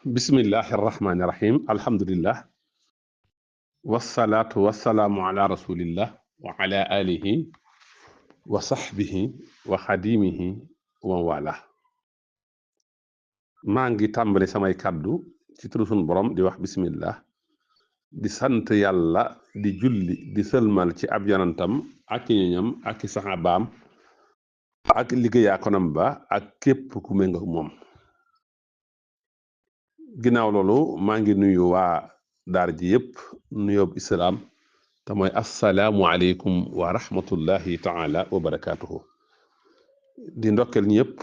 bismillahi irrahmani irrahim alhamdulillah wasalaatu wasalaamu ala rasulillah wa ala alihi wa sahbihi wa xadimihi wa wala maa ngi tàmbali samay kàddu ci turu sunu borom di wax bismillah di sant yàlla di julli di sëlmal ci ab yonantam ak ñoñam ak saxaabaam ak liggéeyaakonam ba ak képp ku méngoo moom ginnaaw loolu maa ngi nuyu waa daara ji yépp nuyoob islaam te mooy assalaamu aleykum wa rahmatullahi taala wa barakaatuhu di ndokkel ñëpp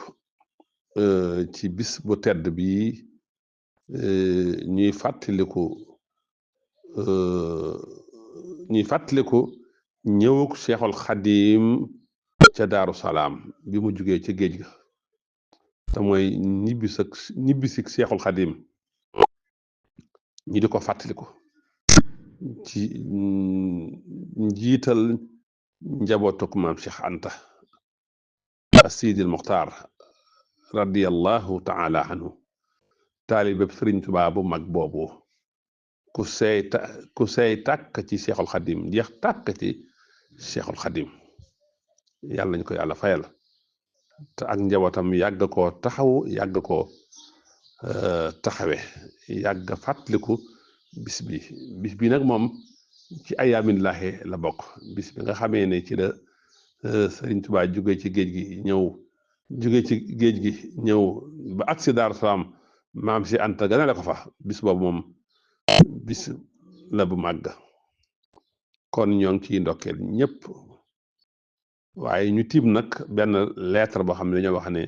ci bis bu tedd bi ñuy fàttaliku ñëwuk Cheikhul Xadim ca Daaru Salaam bi mu jugee ci géej ga te mooy ñibbisik Cheikhul Xadim ñi di ko fàttaliku ci njiital njabootuk maam Cheikh Anta Sidil Muxtaar radiyallahu taala anhu taalibeb Sëriñ Tuubaa bu mag boobu ku seey tàkk ci Cheikhul Xadim jeex tàkk ci Cheikhul Xadim yàlla nañu ko yàlla fayal te ak njabootam yàgg koo taxaw yàgg koo taxawe yàgg fàttaliku bis bi nag moom ci ayaamillaahi la bokk bis bi nga xamee ne ci la Sëriñ Tuubaa jóge ci géej gi ñëw ba agsi Daaru Salaam maam si Anta ganale ko fa bis boobu moom bis la bu màgg kon ñoo ngi ciy ndokkeel ñëpp waaye ñu tiim nag benn lettre boo xam ne dañoo wax ne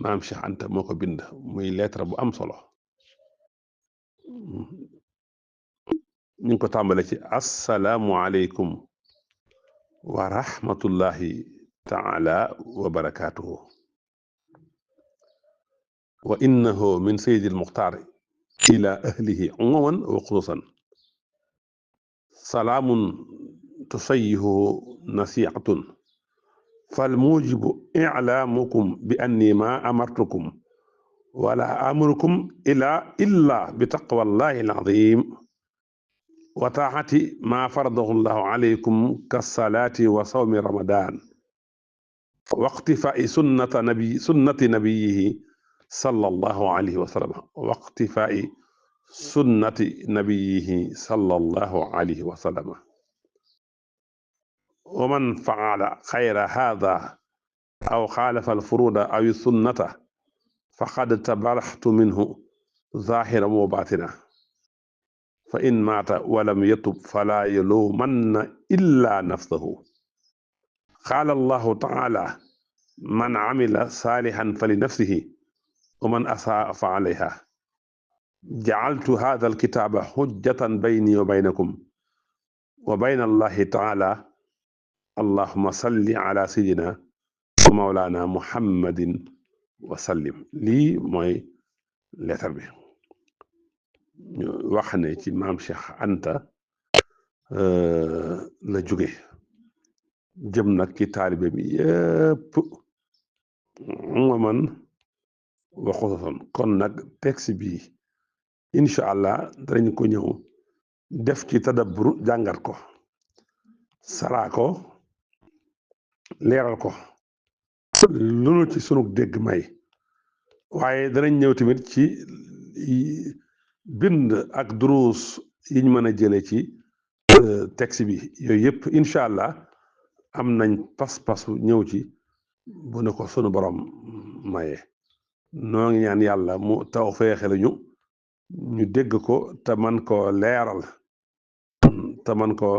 maam Cheikh Anta moo ko bind muy lettre bu am solo ñu ngi ko tàmbale ci assalaamu aleykum wa rahmatullahi taala wa barakaatuhu wa innahu min sayyidil muxtaar ila ahlihi umuman wa xususan salaamun tusayihu nasihatun fal mujibu ilaamukum bi anni ma amartukum wala amurukum illa bi taqwallahi alazim wa taati ma faradahu llahu alaykum kasalaati wa sawmi ramadan wa iqtifai sunnati nabiyihi sallallahu alayhi wa sallam wa iqtifai sunnati nabiyihi sallallahu alayhi wa sallam wa man faala xayra hada aw xaalafa alfuruda aw sunnata faqad tabaraxtu minhu zahiran wa batina fa in maata walam yatub fala yalumanna illa nafsahu qaala allahu taala man amila salihan fali nafsihi wa man asaa fa alayha jacaltu hada alkitaba xujjatan bayni wa baynakum wa bayna allahi taala allahuma salli ala sayidina wa mawlana muhammadin wa sallim lii mooy leetar bi ñu wax ne ci maam Cheikh Anta la jóge jëm nag ci taalibe bi yépp nga man waxusoon kon nag texte bi incha allah danañ ko ñëw def ci tadabbur jàngat ko saraa ko leeral ko lu nu ci sunu dégg may waaye danañ ñëw tamit ci bind ak duruus yiñ mën a jële ci texte bi yooyu yëpp incha allah am nañ pas-pasu ñëw ci bu ne ko sunu borom maye noo ngi ñaan yàlla mu taw feexe ñu dégg ko te man ko leeral te man ko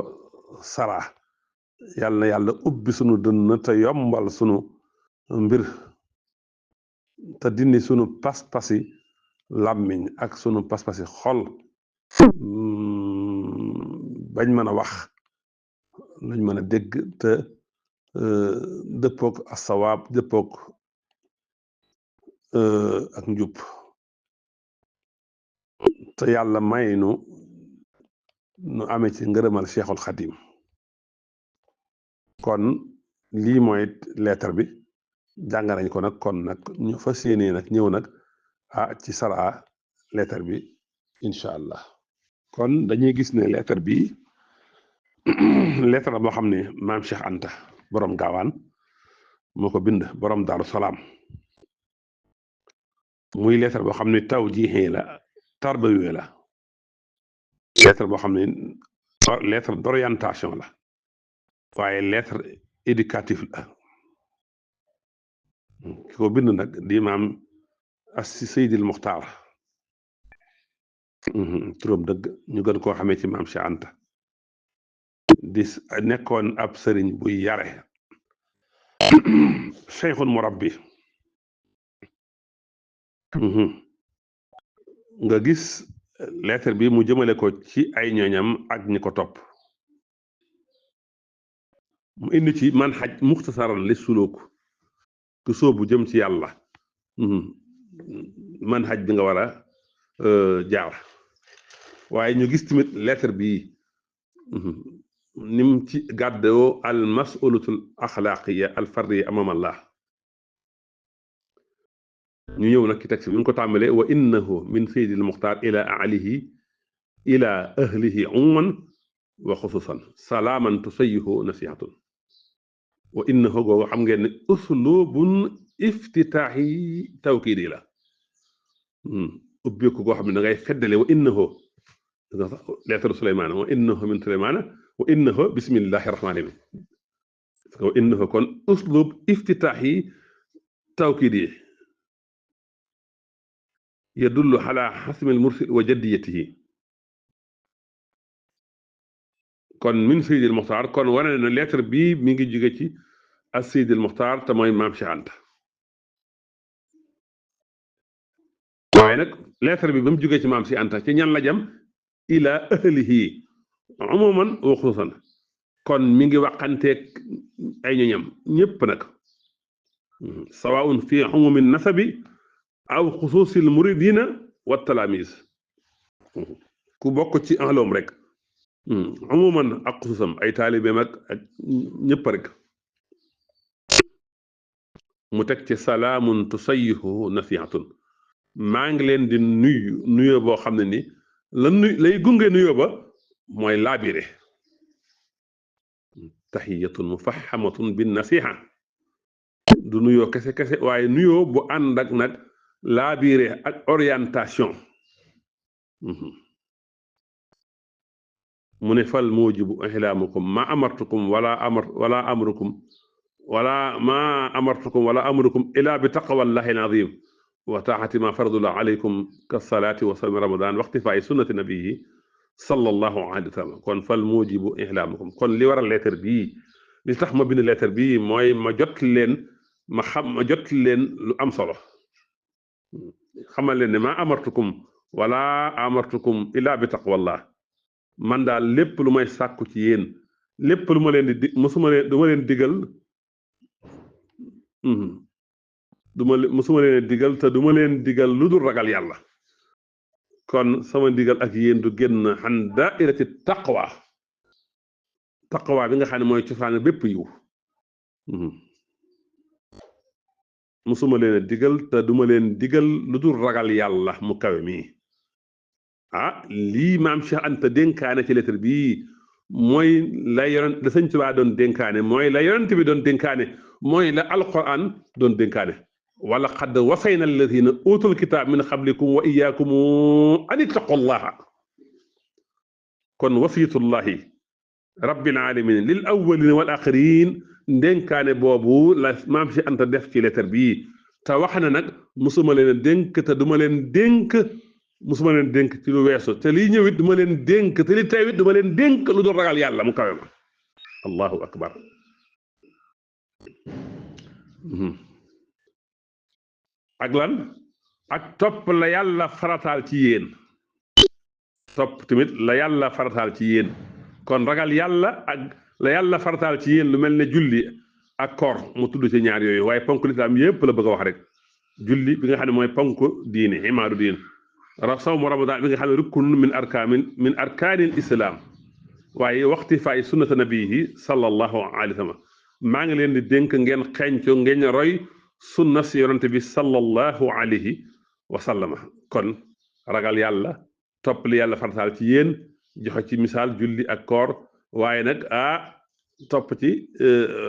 sara yàlla na yàlla ubbi sunu dënn te yombal sunu mbir te dindi sunu pas-pasi làmmiñ ak sunu pas-pasi xol bañ mën a wax luñ mën a dégg te dëppook asawaab dëppook ak njub te yàlla may nu amee ci ngërëmal Cheikhul Xadim kon lii mooy lettre bi jàng nañ ko nag kon nag ñu fas yéenee nag ñëw nag ci saraa lettre bi incha allah. kon dañuy gis ne lettre bi lettre la boo xam ne maam Cheikh Anta borom gaawaan moo ko bind borom Daaru Salaam muy lettre boo xam ne taw jiixee la tarbawi la lettre boo xam ne lettre d'orientation la waaye lettre éducative la ki ko bind nag di maam Assi Seydil Muxtaar turam dëgg ñu gën koo xamee ci maam Cheikh Anta di nekkoon ab sëriñ buy yare cheikhun murabbi nga gis lettre bi mu jëmale ko ci ay ñooñam ak ñi ko topp mu indi ci manhaj muxtasaran li suluk ku sóobu jëm ci yàlla manhaj bi nga war a jaar waaye ñu gis tamit lettre bi nim ci gàddoo al mas'ulatul axlaaqiya al fardiya amam allah ñu ñëw nag ci texte bi ñu ko tàmbalee wa innahu min sayyidil muxtaar ila alihi ila ahlihi umuman wa xususan salaaman tusayihu nasihatun wa innahu googu xam ngeen ne uslubun iftitaaxi tawkiidi la ubbeeku goo xam ne da ngay feddale wa innahu lettre Suleymaana wa innahu min Suleymaana wa innahu bismillahi rahmaani rahim wa innahu kon uslub iftitaaxi tawkiidi yadullu ala xasmil mursil wa jaddiyatihi kon min Seydil Muxtaar kon wane na lettre bii mi ngi jóge ci as Seydil Muxtaar te mooy maam Cheikh Anta waaye nag lettre bi ba mu jógee ci maam Cheikh Anta ci ñan la jëm ila ahlihi umuman wa xususan kon mi ngi waxanteeg ay ñoñam ñépp nag sawaun fi umumi nasabi aw xusuusil muridina wa talamis ku bokk ci ahloom rek umuman ak xusuusam ay taalibeem ak ñëpp rek mu teg ci salaamun tusayihu nasihatun maa ngi leen di nuyoo boo xam ne ni lay gunge nuyoo ba mooy laabire taxiyatun mufahamatun bin nasiha du nuyoo kese waaye nuyoo bu ànd ak nag laabire ak orientation mu ne fal mujibu ihlaamukum ma amartukum wala amrukum ila bi taqwallahi alazim wa taati ma faradullah alaykum ka salaati wa sawmi ramadan wa ixtifaa'i sunnati nabiyi sallallahu alayhi wa sallam kon fal mujibu ihlaamukum kon li waral lettre bii li tax ma bind lettre bii mooy ma jot leen lu am solo xamal leen ne ma amartukum wala amartukum illa bi taqwallah man daal lépp lu may sàkku ci yéen lépp lu ma leen di du ma leen digal musuma leen digal te du ma leen digal lu dul ragal yàlla kon sama digal ak yéen du génn xan daairati taqwa bi nga xam ne mooy cosaan bépp yiw musuma leen digal te du ma leen digal lu dul ragal yàlla mu kawe mii lii maam Cheikh Anta dénkaane ci lettre bii mooy la sëñ Tuubaa doon dénkaane mooy la yonent bi doon dénkaane mooy la alquran doon dénkaane wala xad wasayna alladina utul kitaab min qablikum wa iyaakum an ittaqullaha kon wasiyatullahi rabbil alamin lil awwalin wal axirin dénkaane boobu la maam Cheikh Anta def ci lettre bii te wax na nag musuma leen dénk te duma leen dénk musuma leen dénk ci lu weesu te liy ñëwit duma leen dénk te li teewit duma leen dénk lu dul ragal yàlla mu kawe ma allahu akbar ak lan ak topp la yàlla farataal ci yéen topp tamit la yàlla farataal ci yéen kon ragal yàlla ak la yàlla farataal ci yéen lu mel ne julli ak koor mu tudd ci ñaar yooyu waaye ponk lislaam yépp la bëgg a wax rek julli bi nga xam ne mooy ponk diine imaadu diin sawmu ramadan bi nga xam ne rukun min arkaanil islam waaye waxti faay sunnata nabiyi sallallahu alayhi wa sallam maa ngi leen di dénk ngeen xeeñco ngeen roy sunna si yonante bi sallallahu alayhi wa sallama kon ragal yàlla topp li yàlla farataal ci yéen joxe ci misaal julli ak koor waaye nag topp ci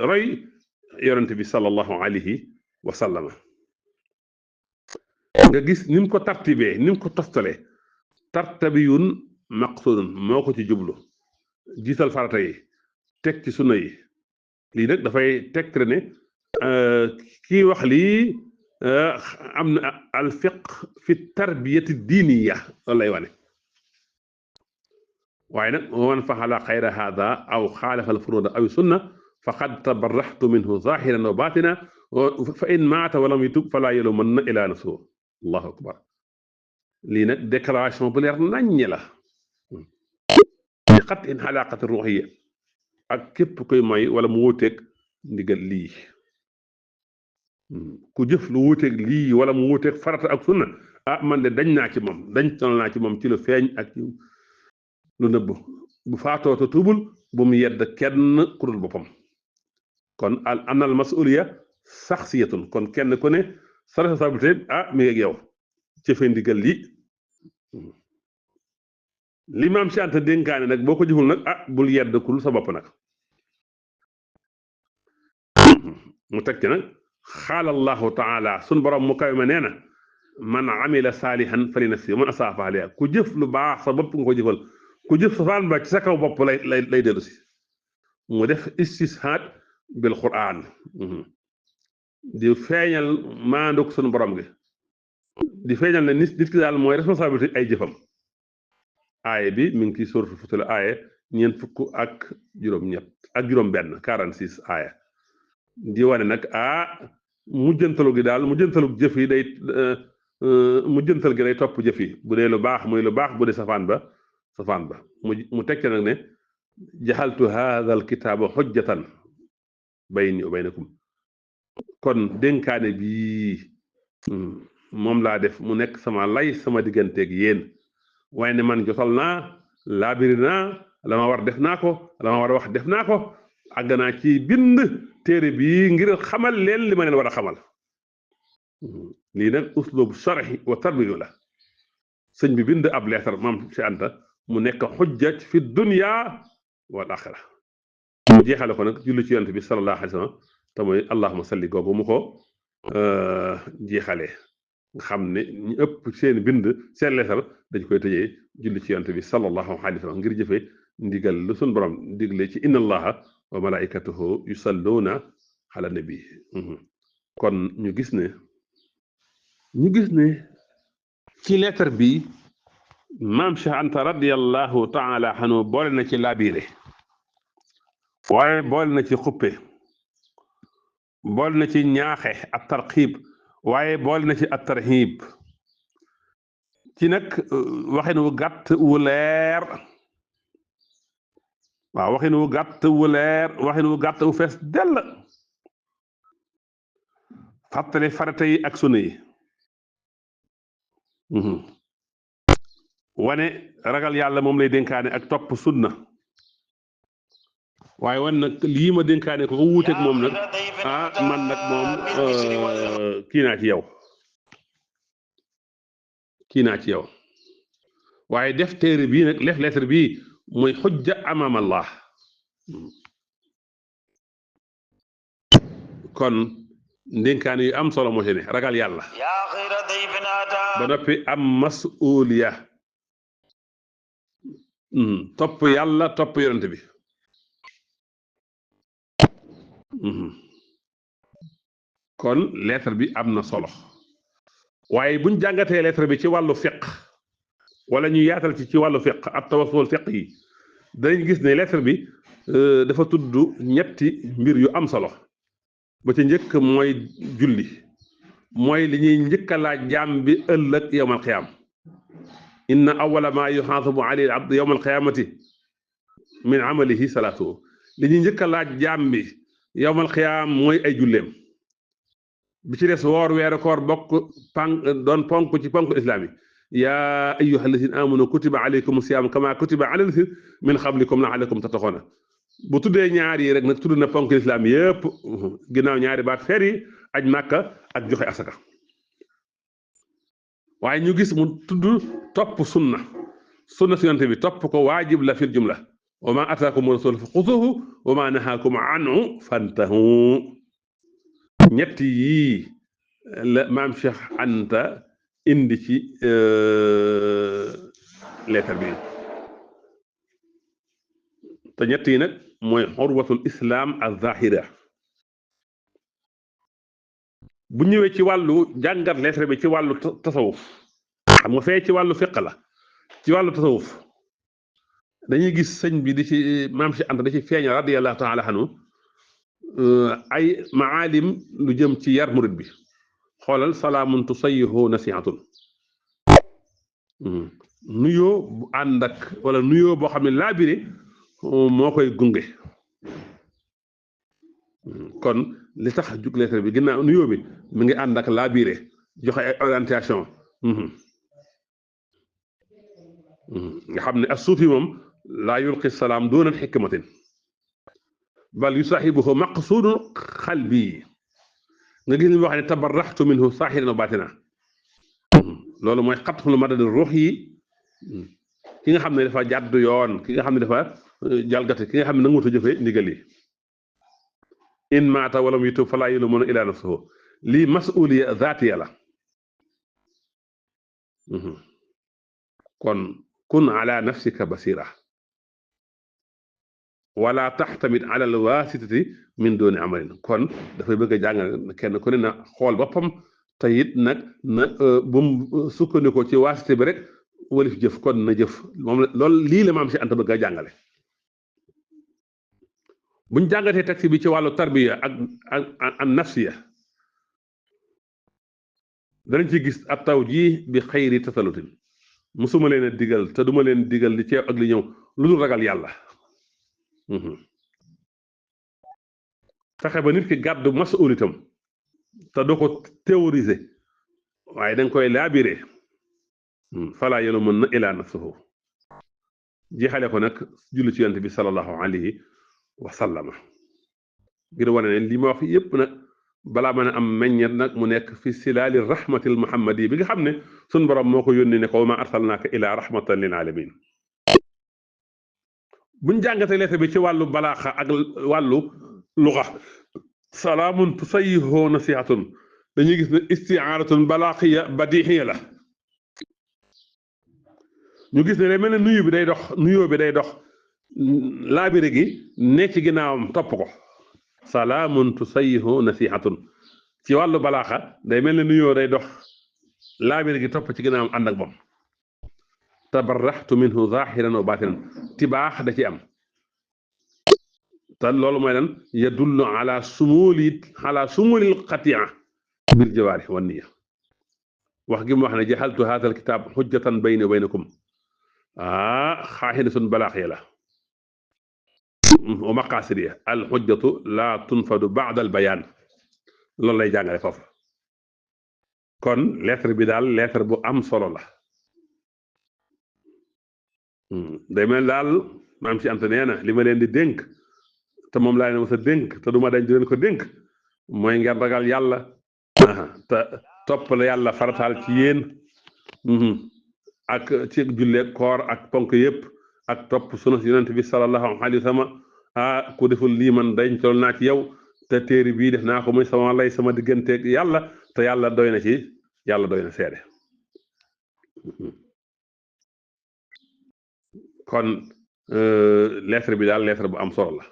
roy yonent bi sallallahu alayhi wa sallama nga gis ni mu ko tartibee ni mu ko toftalee tartabiyun maqsudun moo ko ci jublu jiital farata yi teg ci sunna yi lii nag dafay tegtre ne kii wax lii am na al fiqh fi tarbiyati diiniya loolu lay wane waaye nag man faxala xayra hada aw xaalafa al furuda aw sunna faqad tabarraxtu minhu zahiran wa batina fa in maata walam yutub fala yalumanna ila nafsihi allahu akbar lii nag déclaration bu leer naññe la di xat in xalaqati ruuxiya ak képp koy mooy wala mu wuuteeg ndigal lii ku jëf lu wuuteeg lii wala mu wuuteeg farata ak sunna man de dañ naa ci moom dañ tonal naa ci moom ci lu feeñ ak lu nëbb bu faatoo te tuubul bu mu yedd kenn ku dul boppam kon anal masuliya saxsiyatun kon kenn ku ne sa responsabilité mi ngi ak yow jëfe ndigal li maam si anta dénkaane nag boo ko jëful nag bul yedd ku dul sa bopp nag mu teg ci nag xaala allahu taala sun borom mu kawe ma nee na man amila saalihan fali nafsi man asaa fa alayha ku jëf lu baax sa bopp nga ko jëfal ku jëf safaan ba ci sa kaw bopp lay dellu si mu def istishaad bil quran di feeñal maanduk sun borom gi di feeñal ne nit ki daal mooy responsabilité ay jëfam aaye bi mi ngi ciy sóoratu Fussilat aaye ñeent fukk ak juróom-ñett ak juróom-benn 46 aaye di wane nag mujjantalu gi daal mujjantalu jëf yi day mujjantal gi day topp jëf yi bu dee lu baax muy lu baax bu dee safaan ba mu tekke nag ne jaxaltu haadha al kitaaba xujjatan bayni wa baynakum kon dénkaane bii moom laa def mu nekk sama lay sama digganteeg yéen waaye ne man jotal naa laabiri naa la ma war def naa ko la ma war a wax def naa ko àgg naa ci bind téere bii ngir xamal leen li ma leen war a xamal lii nag uslub sharhi wa tarbiyu la sëñ bi bind ab leetar maam si Anta mu nekk xujja fi dunya wal axira mu jeexale ko nag julli ci yonent bi sallallahu alayhi wa sallam te mooy allahuma salli googu mu ko jeexalee nga xam ne ñu ëpp seen bind seen leetar dañ koy tëjee julli ci yonent bi sallallahu alayhi wa sallam ngir jëfe ndigal lu sun borom digle ci inna allaha wa malaikatuhu yusalluna ala nabi kon ñu gis ne ci leetar bi maam Cheikh Anta radiyallahu taala anhu boole na ci laabire waaye boole na ci xuppe boole na ci ñaaxe ak tarxiib waaye boole na ci at tarhiib ci nag waxin wu gàtt wu leer waaw waxin wu gàtt wu leer waxin wu gàtt wu fees dell fàttali farata yi ak sunna yi wane ragal yàlla moom lay dénkaane ak topp sunna waaye wan nag lii ma dénkaane ko wuuteeg moom nag man nag moom kii naa ci yow waaye def téere bii nag def lettre bii mooy xujja amaam Allah kon ndénkaane yu am solo moo ci ne ragal yàlla ba noppi am masuuliya topp yàlla topp yonent bi kon lettre bi am na solo waaye buñ jàngatee lettre bi ci wàllu fiq wala ñu yaatal ci wàllu fiq ak tawassul fiq yi danañ gis ne lettre bi dafa tudd ñetti mbir yu am solo ba ci njëkk mooy julli mooy li ñuy njëkk a laaj jaam bi ëllëg yawmal qiyaam inna awwala ma yuhaasabu alayhi al-abd yawmal qiyaamati min amalihi salaatuhu li ñuy njëkk a laaj jaam bi yawmal qiyaam mooy ay julleem bi ci des woor weeru koor bokk doon ponk ci ponk islaam yi yaa ayyuha allazina amanu kutiba alaykum siyaam kama kutiba ala allazina min qablikum la'allakum tattaquna bu tuddee ñaar yi rek nag tudd na ponk islaam yëpp ginnaaw ñaari baat feer yi aj màkka ak joxe asaka waaye ñu gis mu tudd topp sunna si yonent bi topp ko waajib la fil jumla wa ma ataakum rasul fa xuduhu wa ma nahaakum anhu fantahu ñett yii la maam Cheikh Anta indi ci leetar bi te ñett yi nag mooy xurwatul islam al zahira bu ñëwee ci wàllu jàngat leetar bi ci wàllu tasawuf xam nga fee ci wàllu fiq la ci wàllu tasawuf dañuy gis sëñ bi di ci maam Cheikh Anta da ci feeñal radiyallahu taala anhu ay maalim lu jëm ci yar murid bi xoolal salaamun tusayihu nasihatun nuyoo bu ànd ak wala nuyoo boo xam ne laabire moo koy gunge kon li tax jug leetar bi ginnaaw nuyoo bi mi ngi ànd ak laabire joxe ay orientation nga xam ne as suufi moom laa yulqi salaam doonan xikmatin bal yusahibuhu maqsuudun xalbi nga gis li mu wax ne tabarraxtu minhu saahiran wa baatina loolu mooy xatxul madad ruux yi ki nga xam ne dafa jàdd yoon ki nga xam ne dafa jalgati ki nga xam ne nanguwut a jëfe ndigal yi in maata walam yutub falaa yulumuna ila nafsuhu lii masuliya zaatiya la kon kun ala nafsika basira wala taxtamit ala al waasitati min dooni amalin kon dafay bëgg a jàngal kenn ku ne na xool boppam te it nag na bu mu sukkandikoo ci waasite bi rek walif jëf kon na jëf moom loolu lii la maam si Anta bëgg a jàngale buñ jàngatee texte bi ci wàllu tarbiya ak nafsiya danañ ci gis ab taw ji bi xayri tasalutin musuma leen a digal te duma leen digal li ceew ak li ñëw lu dul ragal yàlla fexe ba nit ki gàddu masuulitam te doo ko théoriser waaye danga koy laabiré falaa yalumanna ilaa nafsihi jeexale ko nag julli ci yonent bi sallallahu alayhi wa sallama ngir wane ne li ma wax yépp nag balaa mën a am meññet nag mu nekk fi silaali rahmatil muhammadi bi nga xam ne sun borom moo ko yónni ne ko wa ma arsalnaaka ilaa rahmatan lil alamin buñ jàngatee lettre bi ci wàllu balaaxa ak wàllu luxa salaamun tusayihu nasihatun dañuy gis ne istiaaratun balaaxiya badixiya la ñu gis ne day mel ne nuyoo bi day dox laabire gi ne ci ginnaawam topp ko salaamun tusayihu nasihatun ci wàllu balaaxa day mel ne nuyoo day dox laabire gi topp ci ginnaawam ànd ak moom tabarraxtu minhu zahiran wa batinan tibaax da ci am te loolu mooy lan yadullu ala sumulil qatia bil jawaarih wan niya wax gi mu wax ne jaxaltu haadha al kitaab xujjatan bayni wa baynakum xaaxidatun balaaxiya la wa maqaasidiya al xujjatu laa tunfadu baada al bayaan loolu lay jàngale foofu kon lettre bi daal lettre bu am solo la day mel daal maam ci Anta nee na li ma leen di dénk te moom laa leen mës a dénk te du ma dañ di leen ko dénk mooy ngeen ragal yàlla te topp la yàlla farataal ci yéen ak ci julle koor ak ponk yëpp ak topp sunu yonent bi sallallahu alayhi wa sallam ku deful lii man dañ tol naa ci yow te téere bii def naa ko muy sama lay sama digganteeg yàlla te yàlla doy na ci yàlla doy na seede kon lettre bi daal lettre bu am solo la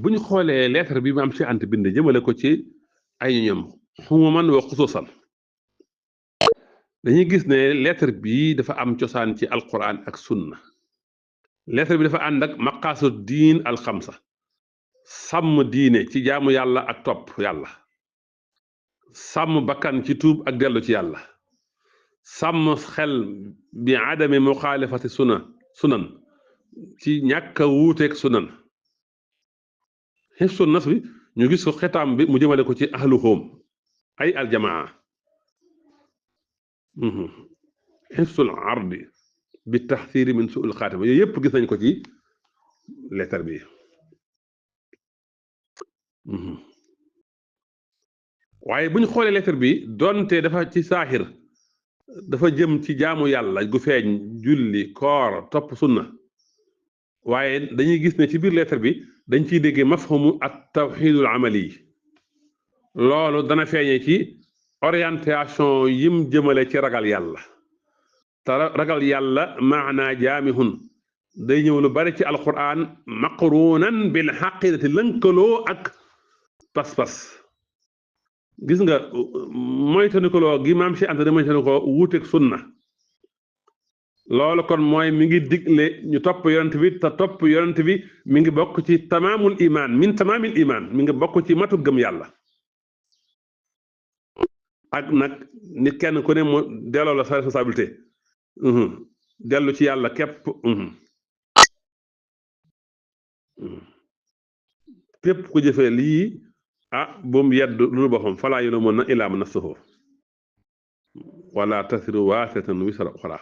bu ñu xoolee lettre bi maam Cheikh Anta bind jëmale ko ci ay ñoom xumuman wa xususan dañuy gis ne lettre bi dafa am cosaan ci alquran ak sunna lettre bi dafa ànd ak maqaasu diin alxamsa sàmm diine ci jaamu yàlla ak topp yàlla sàmm bakkan ci tuub ak dellu ci yàlla sàmm xel bi adami muxaalifati sunan ci ñàkk a wuuteeg sunan xifsu nas bi ñu gis ko xetaam bi mu jëmale ko ci ahlu xoom ay aljamaa xifsul ardi bi taxsiiri min suul xaatima yooyu yëpp gis nañ ko ci lettre bi waaye bu ñu xoolee lettre bi doonte dafa ci saaxir dafa jëm ci jaamu yàlla gu feeñ julli koor topp sunna waaye dañuy gis ne ci biir lettre bi dañ ciy déggee mafhumu at tawxidul amali loolu dana feeñee ci orientation yim jëmale ci ragal yàlla te ragal yàlla maanaa jaamihun day ñëw lu bari ci alquran maqrunan bil xaqidati lënkaloo ak pas-pas gis nga moytandikuloo gi maam si anta di moytandikoo wuuteeg sunna loolu kon mooy mi ngi digle ñu topp yonent bi te topp yonent bi mi ngi bokk ci tamaamul iman min tamaamil iman mi ngi bokk ci matu gëm yàlla ak nag nit kenn ku ne mu delloo la sa responsabilité dellu ci yàlla képp képp ku jëfee lii boom yedd lu boppam falaa yaluumanna illaa nafsahu wala tasiru waasiratun wisra uxraa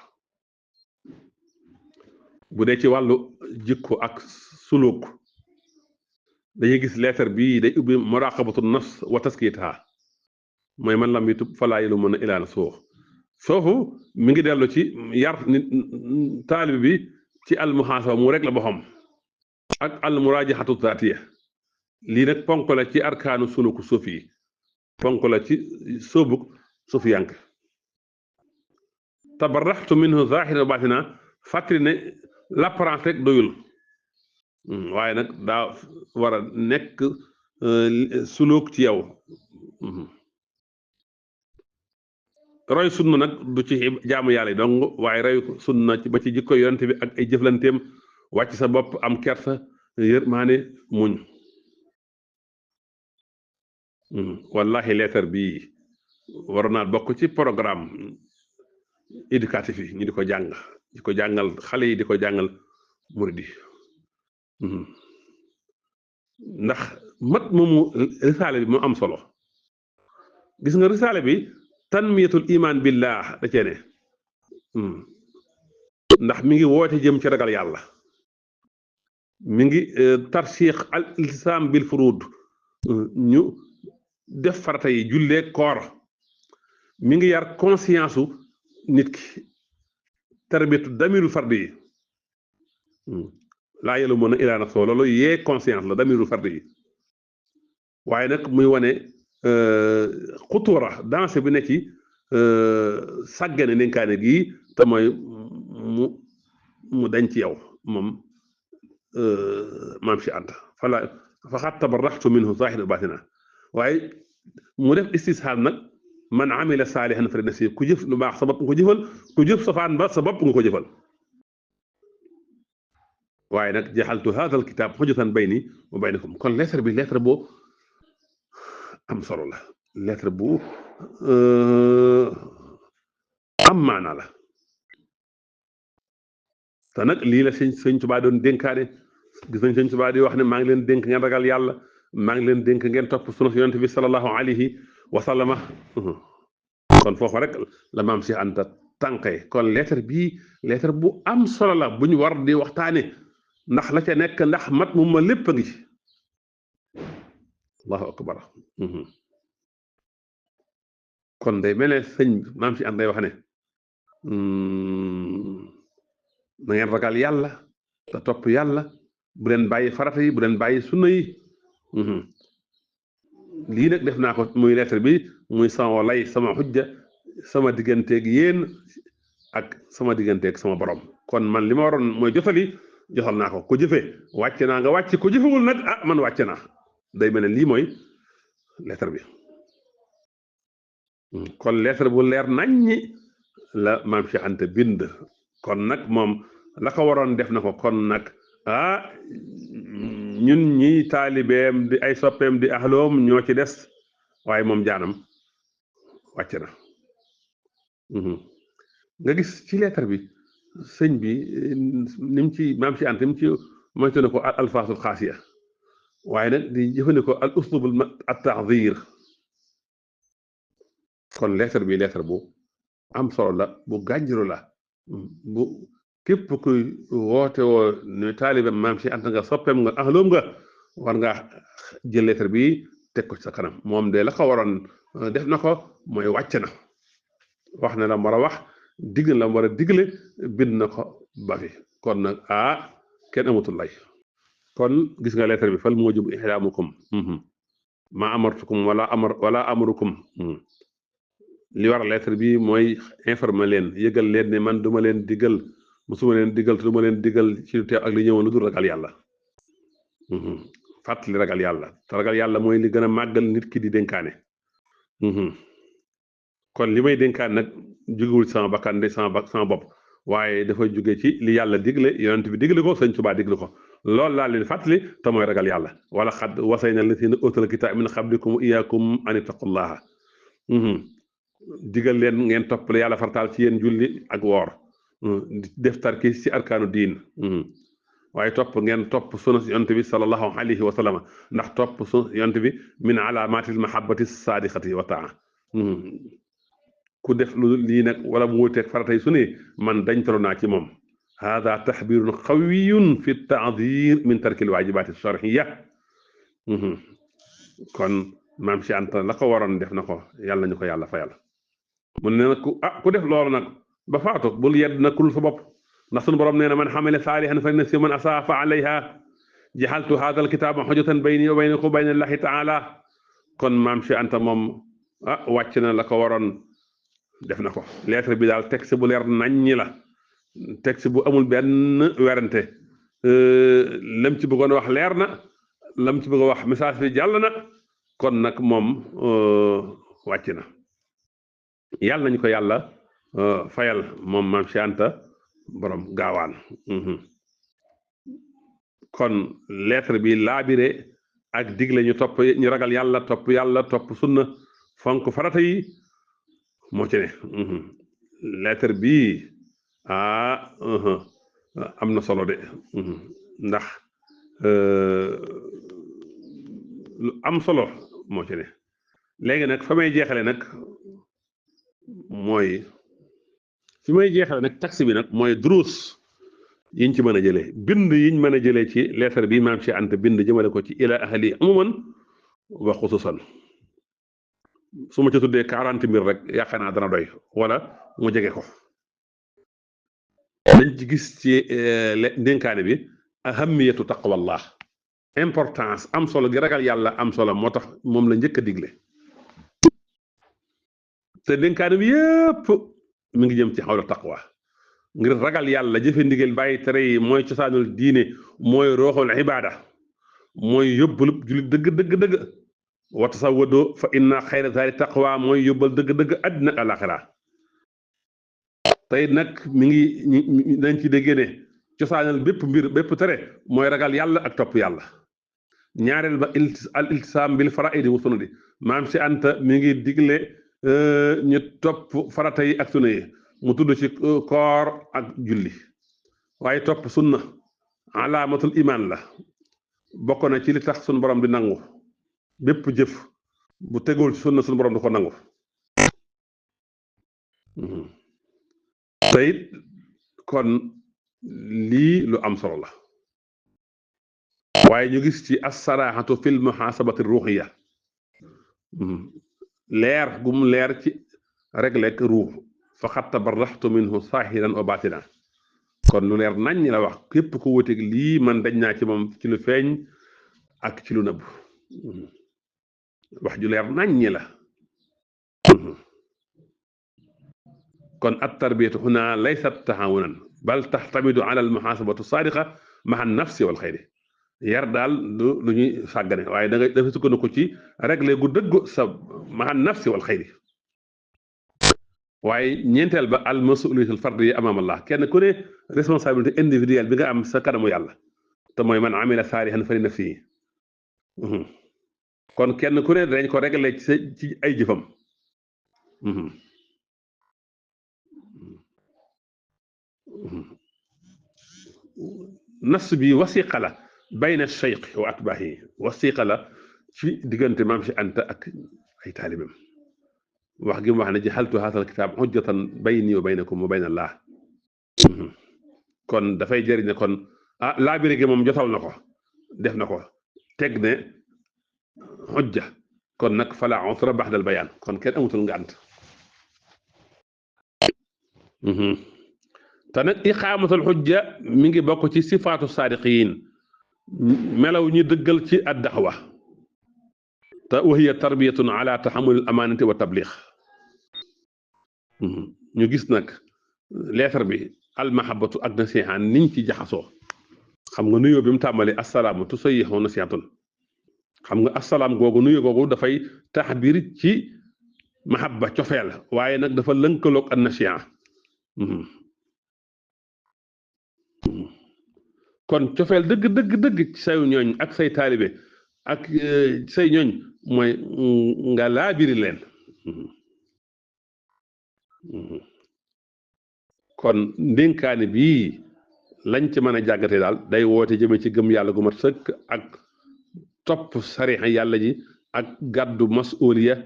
bu dee ci wàllu jikko ak suluk dañuy gis lettre bii day ubbi muraqabatu nafs wa taskiyataha mooy man lam yutub falaa yaluumanna illaa nafsahu foofu mi ngi dellu ci yar nit taalib bi ci almuhaasaba mu rek la boppam ak almuraajaxatu zaatiya lii nag ponk la ci arkaanu suluku suuf yi ponk la ci sóobug suufiyank tabaraxtu minhu zaahira wa baatina fàttali ne l'apparence rek doyul waaye nag daa war a nekk suluk ci yow roy sunna nag du ci jaamu yàlla yi dong waaye roy sunna ba ci jikko yonent bi ak ay jëflanteem wàcc sa bopp am kersa yërmaane muñ wallahi lettre bi waroon naa bokk ci programme éducatif yi ñu di ko jàngal xale yi di ko jàngal muridi ndax mat moomu risaale bi mu am solo gis nga risaale bi tanmiyatul iman billah da cee ne ndax mi ngi woote jëm ci ragal yàlla mi ngi tarsiix al iltisam bil furud ñu def farata yi jullee koor mi ngi yar conscience u nit ki tarbiyatu damiru fardi yi laa yaluumanna illaa nafsahu loolu yee conscience la damiru fardi yi waaye nag muy wane xutuura dansé bi ne ci sàggane ndénkaane gii te mooy mu dañ ci yow moom maam si Anta faqad tabarraxtu minhu zaahiran wa baatinan waaye mu def istishaad nag man amila saalihan fa li nafsihi ku jëf lu baax sa bopp nga ko jëfal ku jëf safaan ba sa bopp nga ko jëfal waaye nag jaxaltu haadha alkitaab hujjatan bayni wa baynakum kon lettre bi lettre boo am solo la lettre bu am maana la te nag lii la sëñ Tuubaa doon dénkaane gis nañ sëñ Tuubaa di wax ne maa ngi leen dénk ngeen ragal yàlla maa ngi leen dénk ngeen topp sunu yonent bi sallallahu alayhi wa sallama kon foofu rek la maam Cheikh Anta tànqee kon lettre bii lettre bu am solo la bu ñu war di waxtaane ndax la ca nekk ndax mat mu ma lépp a ngi ci allahu akbar kon day mel ne sëñ maam Cheikh Anta day wax ne na ngeen ragal yàlla te topp yàlla bu leen bàyyi farata yi bu leen bàyyi sunna yi lii nag def naa ko muy lettre bi muy sama lay sama xujja sama digganteeg yéen ak sama digganteeg sama borom kon man li ma waroon mooy jotal naa ko ku jëfe wàcc naa nga wàcc ku jëfewul nag man wàcc naa day mel ne lii mooy lettre bi kon lettre bu leer naññi la maam Cheikh Anta bind kon nag moom la ko waroon def na ko kon nag ñun ñi taalibeem di ay soppeem di ahloom ñoo ci des waaye moom jaanam wàcc na nga gis ci lettre bi sëñ bi ni mu ci maam Cheikh Anta ni mu ci moytu na ko alfaasul xaasiya waaye nag di jëfandikoo al uslub at taxdir kon lettre bi lettre bu am solo la bu gànjaru la bu képp kuy woote woo ne taalibe maam Cheikh Anta nga soppeem nga ahloom nga war nga jël lettre bi teg ko ci sa kanam moom de la ko waroon def na ko mooy wàcc na wax na la mu war a wax digle la mu war a digle bind na ko ba fi kon nag kenn amatul lay kon gis nga lettre bi fal moo jub ihlaamukum ma amartukum wala amarukum li war lettre bi mooy informer leen yëgal leen ne man duma leen digal musuma leen digal te duma leen digal ci lu teew ak li ñëwoon lu dul ragal yàlla fàttali ragal yàlla te ragal yàlla mooy li gën a màggal nit ki di dénkaane kon li may dénkaan nag jógewul sama bakkan de sama bopp waaye dafa jóge ci li yàlla digle yonent bi digle ko Sëñ Tuubaa digle ko loolu laa leen fàttali te mooy ragal yàlla wala xad wasayna llaziina uutul kitaaba min qablikum wa iyyaakum an ittaqullaaha digal leen ngeen topp la yàlla fartaal ci yéen julli ak woor def tarki ci arkaanu diin waaye ngeen topp sunna yonent bi sallallahu alayhi wa sallam ndax topp sunna yonent bi min alaamaatil mahabbati saadiqati wa taa ku def lu lii nag wala mu wuteeg faratay su ne man dañ talo naa ci moom hada taxbirun qawiyun fi taadir min tarkil waajibaati shar'iyya kon maam si Anta la ko waroon def na ko yàlla ñu ko yàlla fayal mu ne nag ku def loolu nag ba faatu bul yedd na kul sa bopp ndax sunu borom nee na man xamale saalihan fa nafsihi man asaa fa alayha jaxaltu hada alkitaaba xujjatan bayni wa baynakum wa bayna allahi taala kon maam si Anta moom wàcc na la ko waroon def na ko lettre bi daal texte bu leer naññi la texte bu amul benn werante lam ci bëggoon wax leer na lam ci bëgg a wax message bi jàll na kon nag moom wàcc na yàlla nañu ko yàlla fayal moom maam Cheikh Anta borom gaawaan kon lettre bi laabire ak digle ñu topp ñu ragal yàlla topp sunna fonk farata yi moo ci ne lettre bii am na solo de ndax lu am solo moo ci ne léegi nag fa may jeexale nag mooy taxi bi nag mooy duruus yiñ ci mën a jëlee bind yiñ mën a jëlee ci lettre bi maam Cheikh Anta bind jëmale ko ci ila ahli umuman wa xususan su ma ci tuddee 40 mbir rek yaakaar naa dana doy wala mu jege ko dañ ci gis ci dénkaane bi ahamiyatu taqwallah importance am solo gi ragal yàlla am solo moo tax moom la njëkk a digle te dénkaane bi yëpp mi ngi jëm ci xawla taqwa ngir ragal yàlla jëfe ndigal bàyyi tere yi mooy cosaanul diine mooy rooxul ibaada mooy yóbbulub julit dëgg wa tasawwadu fa inna xayra zaadi taqwa mooy yóbbal dëgg àddina ak alaxira tey nag mi ngi dañ ci déggee ne cosaanal bépp tere mooy ragal yàlla ak topp yàlla ñaareel ba al iltisaam bil faraidi wa sunnati maam si Anta mi ngi digle ñu topp farata yi ak sunna yi mu tudd ci koor ak julli waaye topp sunna alaamatul iman la bokk na ci li tax sunu borom di nangu bépp jëf bu tegul ci sunna sunu borom du ko nangu te it kon lii lu am solo la waaye ñu gis ci assaraxatu fil muhasabati ruuxiya leer gum leer ci reglek ruux faqad tabarraxtu minhu saahiran wa batina kon lu leer nañ la wax képp ko wuteeg lii man dañ naa ci moom ci lu feeñ ak ci lu nëbb wax ju leer nañ la kon at tarbiyatu huna laysat taxawunan bal taxtamidu ala al muhasabatu sadiqa maha nafsi wal xayri yar daal lu ñuy sàggane waaye da nga dafa sukkandiku ci réglé gu dëggu sa maha nafsi wal xayri waaye ñeenteel ba al masuliyatul fardiyya amaam Allah kenn ku ne responsabilité individuelle bi nga am sa kanamu yàlla te mooy man amila saalihan fa li nafsihi kon kenn ku ne dañ ko réglé ci ay jëfam nas bi wasiqa la bayna cheikh wa atbaahi wasiqa la ci diggante maam si Anta ak ay taalibam wax gi mu wax ne jaxaltu haasal kitaab xujjatan bayni wa baynakum wa bayna Allah kon dafay jëriñ ne kon laabire gi moom jotal na ko def na ko teg ne xujja kon nag fala usra baxdal bayaan kon kenn amatul ngànt te nag iqaamatul xujja mi ngi bokk ci sifaatu saadiqiin melaw ñi dëggal ci addaxwa te wahiya tarbiyatun ala taxamulil amaanati wa tabliix ñu gis nag leetar bi almahabatu ak nasiha niñ ci jaxasoo xam nga nuyoo bi mu tàmbalee assalaamu tusayyihu nasihatun xam nga assalaam googu nuyoo googu dafay taxbir ci mahabba cofeel waaye nag dafa lënkaloog an nasiha kon cofeel dëgg dëgg dëgg ci say ñooñ ak say taalibe ak say ñooñ mooy nga laabiri leen kon ndénkaane bii lañ ci mën a jàggate daal day woote jëme ci gëm yàlla gu mat sëkk ak topp sarixa yàlla ji ak gàddu masuliya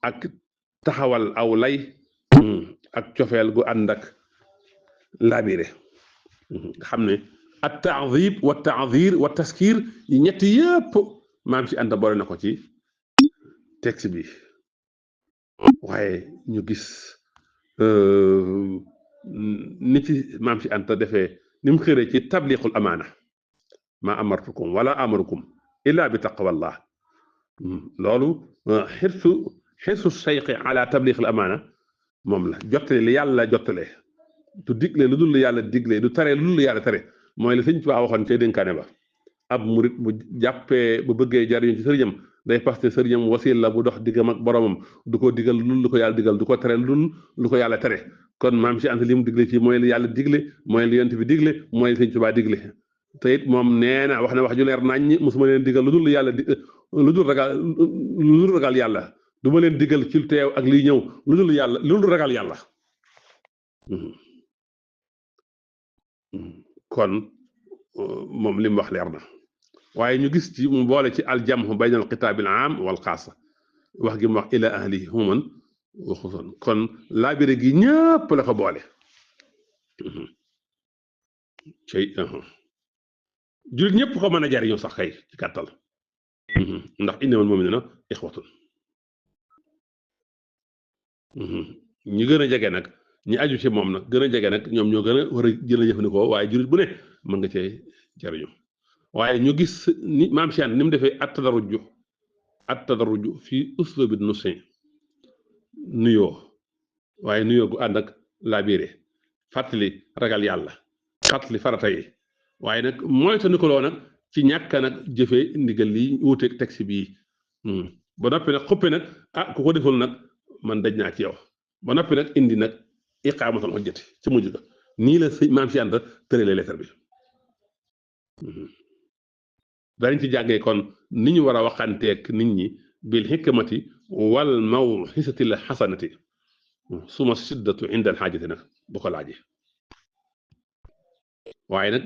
ak taxawal aw lay ak cofeel gu ànd ak laabire xam ne at taadib wa taadir wa taskir yi ñetti yëpp maam si ànta boole na ko ci texte bi waaye ñu gis ni ci maam si ànta defee ni mu xëree ci tabliqul amaana ma amartukum wala amarukum illa bi taqwallah loolu xirsu sayqi ala tabliqul amaana moom la jottale li yàlla jottale du digle lu dul yàlla digle du tere lu dul yàlla tere mooy la sëñ Tuubaa waxoon cay dénkaane ba ab murit bu jàppee bu bëggee jariñu ci sëriñam day paste sëriñam wasil la bu dox diggam ak boromam du ko digal lu ko yàlla digal du ko tere lu ko yàlla tere kon maam si ant li mu digle ci mooy li yàlla digle mooy li yonent bi digle mooy li sëñ Tuubaa digle te it moom nee na wax na wax ju leer naññ mosuma leen digal lu dul yàlla lu dul ragal yàlla du ma leen digal ci teew ak liy ñëw lu dul ragal yàlla kon moom li mu wax leer na waaye ñu gis ci mu boole ci aljamhu bayna alxitaabil aam wal xaasa wax gi mu wax ila ahlihi human wa xuson kon laabire gi ñëpp la ko boole cey jullit ñëpp ko mën a jariñoo sax kay ci kàttal ndax innamal mu'minuuna ixwatun ñi gën a jege nag ñi aju ci moom nag gën a jege nag ñoom ñoo gën a war a jël a jëfandikoo waaye jullit bu ne mën nga cee jariñu waaye ñu gis ni maam Cheikh ni mu defee at tadarruju fii uslubi nusin nuyoo waaye nuyoo gu ànd ak laabire fàttali ragal yàlla fàttali farata yi waaye nag mooy ta nikoloo nag ci ñàkk nag jëfee ndigal li wuuteeg texte bii ba noppi nag xuppe nag ku ko deful nag man daj naa ci yow ba noppi nag indi nag iqaamatul hujjati ci mujj ga nii la sëñ maam si ànd tëralee lettre bi danañ ci jàngee kon ni ñu war a waxanteeg nit ñi bil hikmati wal mawxisati l xasanati suma siddatu inda al xaajati nag bu ko laajee waaye nag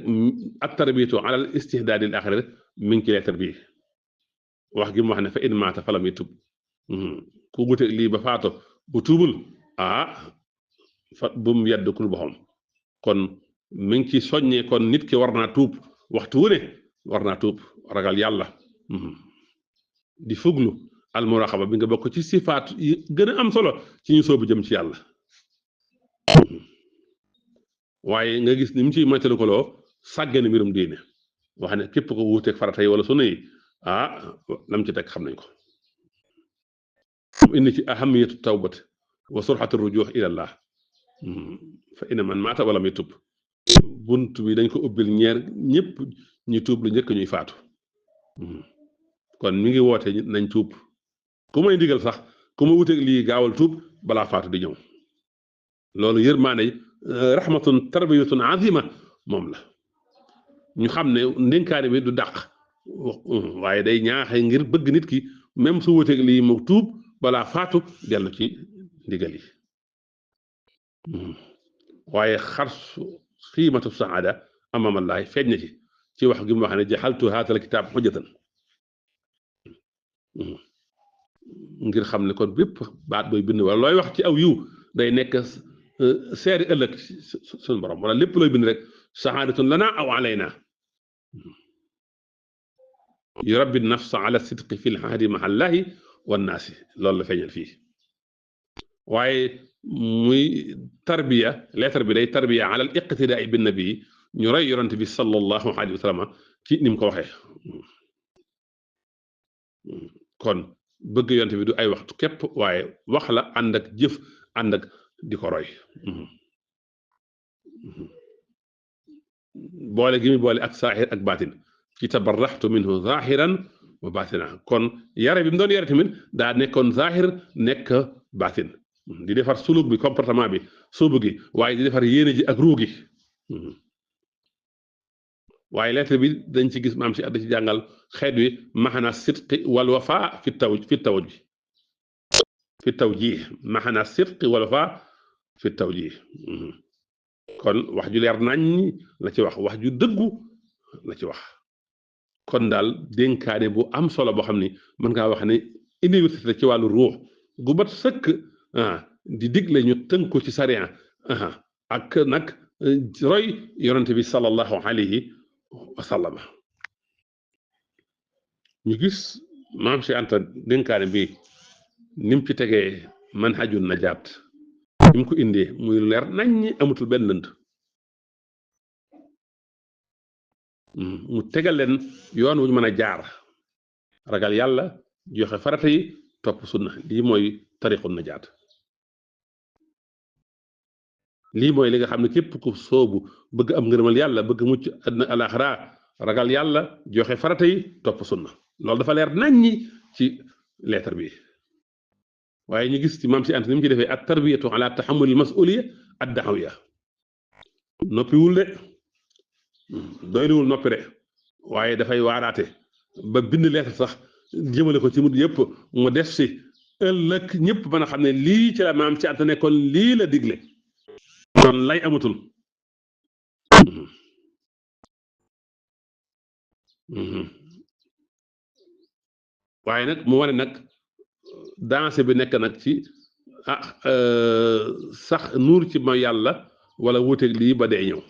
at tarbiyatu ala al istihdaadi al axira mi ngi ci lettre bi wax gi mu wax ne fa in maata falam yatub ku guteeg lii ba faato bu tuubul fa bu mu yedd kul boxam kon mi ngi ci soññee kon nit ki war naa tuub waxtu wu ne war naa tuub ragal yàlla di fuglu al muraqaba bi nga bokk ci sifaat yi gën a am solo ci ñu soobu jëm ci yàlla waaye nga gis ni mu ciy moytalu ko loo sàggane mbirum diine wax ne képp ko wuuteeg farata yi wala sunna yi lam ci teg xam nañ ko mu indi ci ahamiyatu tawbat wa surxatu rujuux ilallah fa ina man maata wala muy tub bunt bi dañ ko ubbil ñeer ñëpp ñu tuub lu njëkk ñuy faatu kon mi ngi woote nañ tuub ku may digal sax ku ma wuteeg lii gaawal tuub balaa faatu di ñëw loolu yërmaande rahmatun tarbiyatun azima moom la ñu xam ne ndénkaane bi du dàq waaye day ñaaxe ngir bëgg nit ki même su wuteeg lii mu tuub balaa faatu dellu ci ndigal yi waaye xarsu xiimatu saada amamallahi feeñ na ci wax gi mu wax ne jaxaltu haatal kitaab xujjatan ngir xam ne kon bépp baat booy bind wala looy wax ci aw yiw day nekk seeri ëllëg suñu borom wala lépp looy bind rek sahaadatun lana aw alayna yurabbi nafsa ala sidqi fi lxahdi mahallahi wannaasi loolu la feeñal fii waaye muy tarbiya lettre bi day tarbiya ala al iqtidaa bin nabi ñu roy yonent bi sallallahu alayhi wa sallam ci ni mu ko waxee kon bëgg yonent bi du ay waxtu képp waaye wax la ànd ak jëf ànd ak di ko roy boole gi muy boole ak saaxir ak baatin ci tabarraxtu minhu zaahiran wa baatina kon yare bi mu doon yare tamit daa nekkoon zaahir nekk baatin di defar suluk bi comportement bi suubu gi waaye di defar yéene ji ak ruu gi waaye lettre bi dañ ci gis maam si adda ci jàngal xeet wi maxana sidqi wal wafa fi tawjih maxana sidqi wal wafa fi tawjih kon wax ju leer nañ la ci wax ju dëggu la ci wax kon daal dénkaane bu am solo boo xam ni mën ngaa wax ne université ci wàllu ruux gu mat sëkk di digle ñu tënku ci sariya ak nag roy yonente bi sallallahu alayhi wa sallam ñu gis maam si Anta dénkaane bi nim ci tegee manhajun najaat ni mu ko indee muy leer nañ amutul benn lënd mu tegal leen yoon wu ñu mën a jaar ragal yàlla joxe farata yi topp sunna lii mooy tariqun najaat lii mooy li nga xam ne képp ku soobu bëgg am ngërëmal yàlla bëgg mucc àddina alaxira ragal yàlla joxe farata yi topp sunna loolu dafa leer nañ ñi ci lettre bi waaye ñu gis ci maam si Anta ni mu ci defee at tarbiyatu ala tahammulil masuliya ad dahawiya noppiwul de doyluwul noppi de waaye dafay waaraate ba bind lettre sax jëmale ko ci mut yëpp mu def si ëllëg ñëpp mën a xam ne lii ci la maam si Anta nekkoon lii la digle kon lay amatul waaye nag mu wane nag danse bi nekk nag ci sax nuur ci ma yàlla wala wuteeg lii ba dee ñëw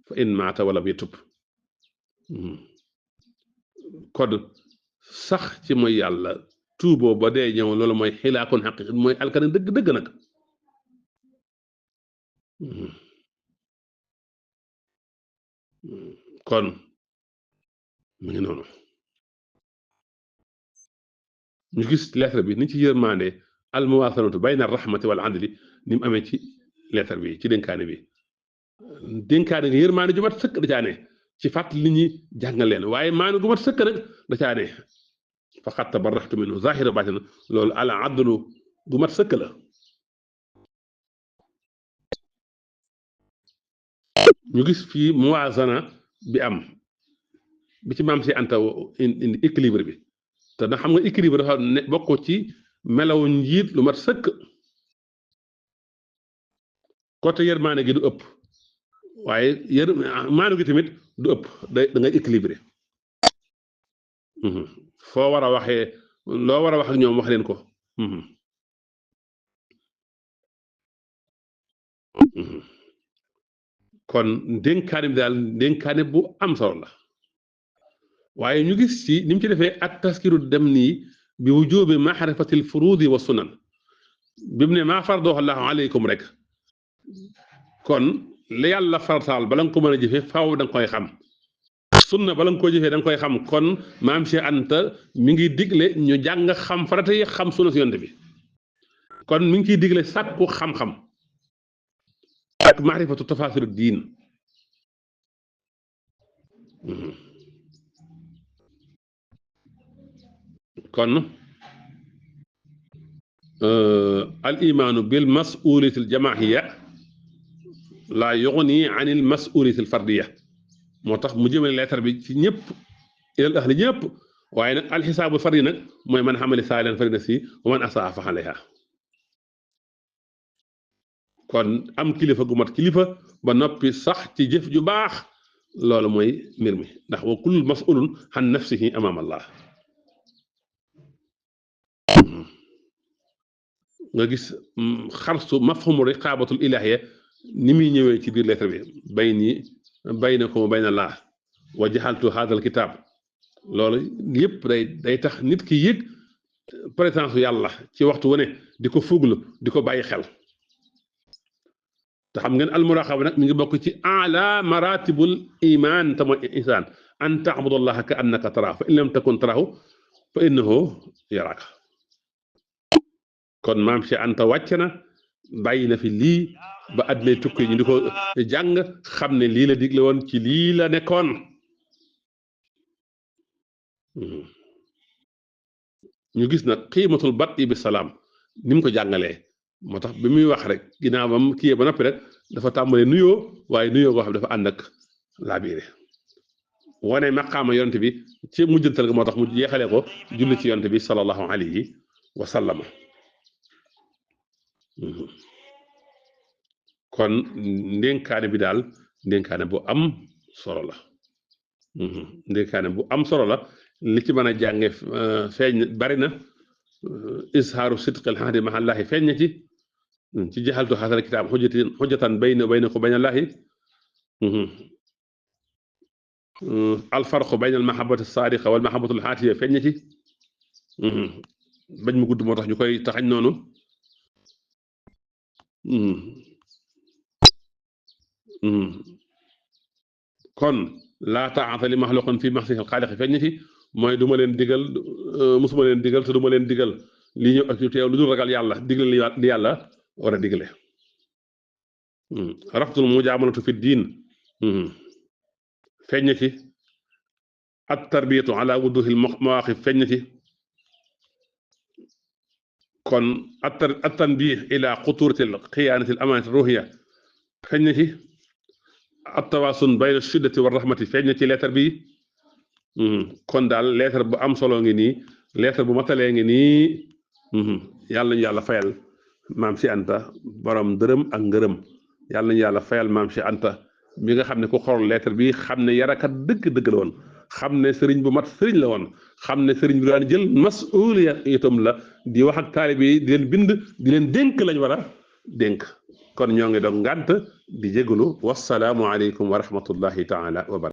fa in maata wala bi tub kon sax ci mooy yàlla tuuboo ba dee ñëw loolu mooy xilaakoon xaqiqi mooy alkane dëgg dëgg nag kon mu ngi noonu ñu gis lettre bi ni ci yërmande almuwaasalatu bayna rahmati wal adli ni mu amee ci lettre bi ci dénkaane bi dénkaane nga yërmande ju mat sëkk da caa ne ci fàttali nit ñi jàngal leen waaye maanu gu mat sëkk nag da caa ne faqad tabarraxtu minhu zaahira baatina loolu al adlu gu mat sëkk la ñu gis fii muwaazana bi am bi ci maam si Anta indi équilibre bi te na xam nga équilibre dafa ne bokk ci melawu njiit lu mat sëkk côté yërmaane gi du ëpp waaye maanu gi tamit du ëpp da ngay équilibré foo war a waxee loo war a wax ak ñoom wax leen ko kon dénkaane bi daal dénkaane bu am solo la waaye ñu gis ci ni mu ci defee at taskiru dem nii bi wujubi maxrifatil furudi wa sunan bi mu ne maa faradahu allahu aleykum rek kon li yàlla farataal bala nga ko mën a jëfee faaw da nga koy xam sunna bala nga ko jëfee da nga koy xam kon maam Cheikh Anta mi ngi digle ñu jàng xam farata yi xam sunna si yonent bi kon mi ngi ciy digle sàkku xam-xam ak maarifatu tafaasiru diin kon al imaanu bil masuuliyati al jamaahiya laa yuxni an il masuuliyati al fardiya moo tax mu jëmale lettre bi ci ñëpp ilal ahli ñëpp waaye nag alxisaabu fardi nag mooy man xamali saalihan fali nafsi wa man asaa fa alayha kon am kilifa gu mat kilifa ba noppi sax ci jëf ju baax loolu mooy mbir mi ndax wa kullu masulun an nafsihi amaam allah nga gis xarsu mafhumu riqaabatul ilaahiya ni muy ñëwee ci biir lettre bi baynakum wa bayna Allah wa jaxaltu haadal kitaab loolu yëpp day tax nit ki yëg présence yàlla ci waxtu wu ne di ko fuglu di ko bàyyi xel te xam ngeen almuraqaba nag mi ngi bokk ci ala maratibul iman te mooy insaan an taabudallaha ka annaka taraahu fa in lam takun taraahu fa innahu yaraaka kon maam Cheikh Anta wàcc na bàyyi na fi lii ba àddina tukki ñu di ko jàng xam ne lii la digle woon ci lii la nekkoon ñu gis nag xiimatul bat bi salaam ni mu ko jàngalee moo tax bi muy wax rek ginnaaw bam kiyee ba noppi rek dafa tàmbalee nuyoo waaye nuyoo boo xam dafa ànd ak laabiire wane maqaama yonent bi ci mujjantal ga moo tax mu jeexalee ko julli ci yonent bi sallallahu alayhi wa sallama kon ndénkaane bi daal ndénkaane bu am solo la ndénkaane bu am solo la li ci mën a jànge feeñ bari na ishaaru sidqil ahdi ma'a llaahi feeñ na ci jaxaltu haazal kitaab hujjatan bayni wa baynakum bayna llaahi alfarqu bayna al mahabbati saadiqa wal mahabbati al haatiya feeñ na ci bañ mu gudd moo tax ñu koy taxañ noonu kon laa taa'ata li maxluqin fi ma'siyatil xaaliq feeñ na ci mooy du ma leen digal musuma leen digal te du ma leen digal li ñëw ak teew lu dul ragal yàlla digle li yàlla war a digle raftul mujaamalatu fi diin feeñ na ci at tarbiyatu ala wuduhil mawaqif feeñ na ci kon at tanbih ila xuturatil xiyaanatil amaanatil ruuhiya feeñ na ci at tawaasun bayna shiddati wa rahmati feeñ na ci leetar bi kon daal leetar bu am solo ngi nii leetar bu matalee ngi nii yàlla nañu yàlla fayal maam Cheikh Anta borom dërëm ak ngërëm yàlla nañu yàlla fayal maam Cheikh Anta mi nga xam ne ku xool leetar bi xam ne yarakat dëgg-dëgg la woon xam ne sëriñ bu mat sëriñ la woon xam ne sëriñ bi daan jël masuuliya itam la di wax ak taalibe yi di leen bind di leen dénk lañ war a dénk kon ñoo ngi doon ngànt di jégalu wasalaamu aleykum wa rahmatullahi taala wa barakatuh